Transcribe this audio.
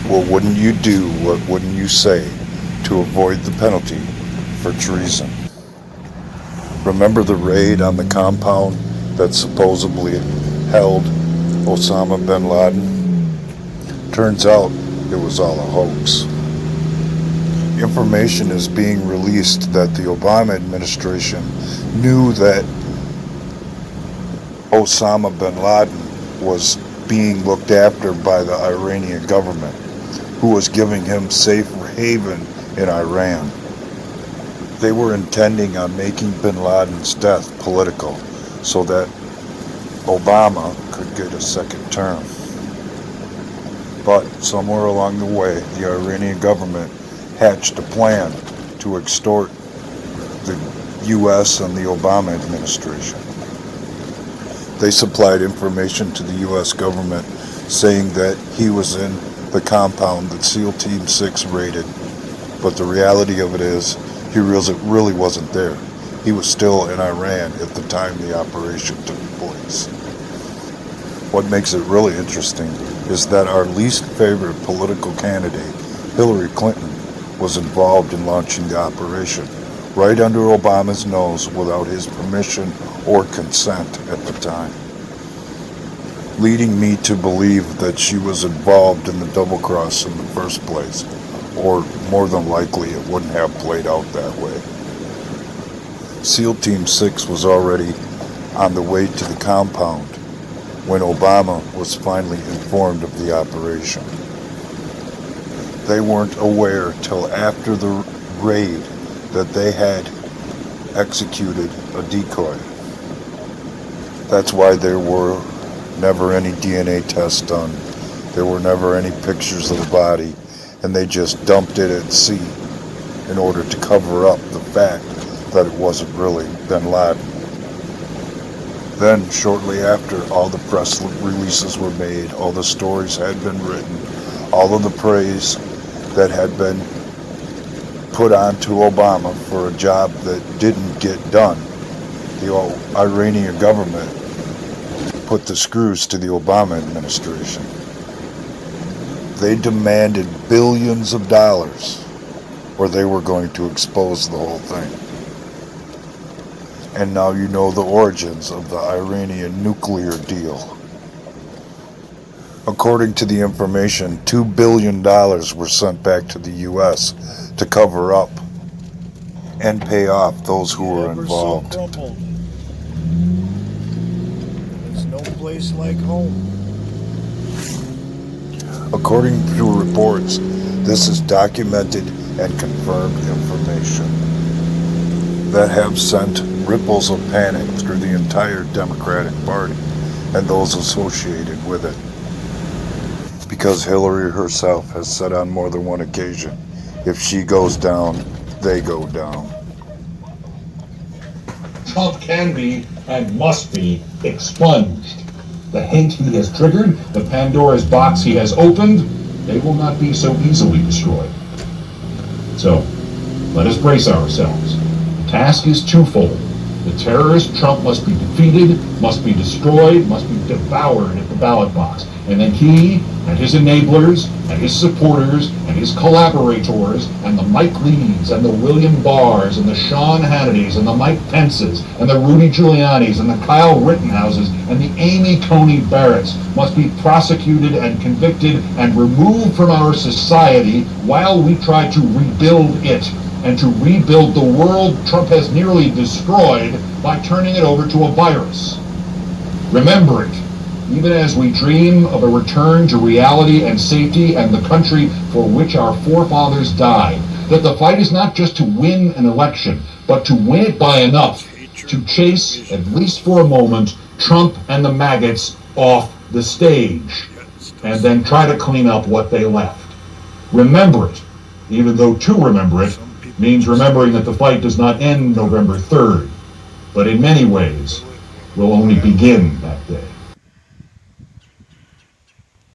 What wouldn't you do, what wouldn't you say to avoid the penalty for treason? Remember the raid on the compound that supposedly held Osama bin Laden? Turns out it was all a hoax. Information is being released that the Obama administration knew that Osama bin Laden was being looked after by the Iranian government, who was giving him safe haven in Iran. They were intending on making bin Laden's death political so that Obama could get a second term. But somewhere along the way, the Iranian government hatched a plan to extort the U.S. and the Obama administration. They supplied information to the U.S. government saying that he was in the compound that SEAL Team 6 raided, but the reality of it is he really wasn't there. He was still in Iran at the time the operation took place. What makes it really interesting is that our least favorite political candidate, Hillary Clinton, was involved in launching the operation, right under Obama's nose without his permission or consent at the time, leading me to believe that she was involved in the double cross in the first place, or more than likely it wouldn't have played out that way. SEAL Team 6 was already on the way to the compound when Obama was finally informed of the operation. They weren't aware till after the raid that they had executed a decoy. That's why there were never any DNA tests done. There were never any pictures of the body, and they just dumped it at sea in order to cover up the fact that it wasn't really bin Laden. Then, shortly after, all the press releases were made, all the stories had been written, all of the praise that had been put onto Obama for a job that didn't get done. The Iranian government put the screws to the Obama administration. They demanded billions of dollars, or they were going to expose the whole thing. And now you know the origins of the Iranian nuclear deal. According to the information, $2 billion were sent back to the U.S. to cover up and pay off those who were involved. There's no place like home. According to reports, this is documented and confirmed information that have sent ripples of panic through the entire Democratic Party and those associated with it. Because Hillary herself has said on more than one occasion, if she goes down, they go down. Trump can be and must be expunged. The hint he has triggered, the Pandora's box he has opened, they will not be so easily destroyed. So, let us brace ourselves. The task is twofold. The terrorist Trump must be defeated, must be destroyed, must be devoured at the ballot box. And then he and his enablers and his supporters and his collaborators and the Mike Lees and the William Barrs and the Sean Hannitys and the Mike Pences and the Rudy Giulianis and the Kyle Rittenhouses and the Amy Coney Barretts must be prosecuted and convicted and removed from our society while we try to rebuild it and to rebuild the world Trump has nearly destroyed by turning it over to a virus. Remember it. Even as we dream of a return to reality and safety and the country for which our forefathers died, that the fight is not just to win an election, but to win it by enough to chase, at least for a moment, Trump and the maggots off the stage, and then try to clean up what they left. Remember it, even though to remember it means remembering that the fight does not end November 3rd, but in many ways will only begin that day.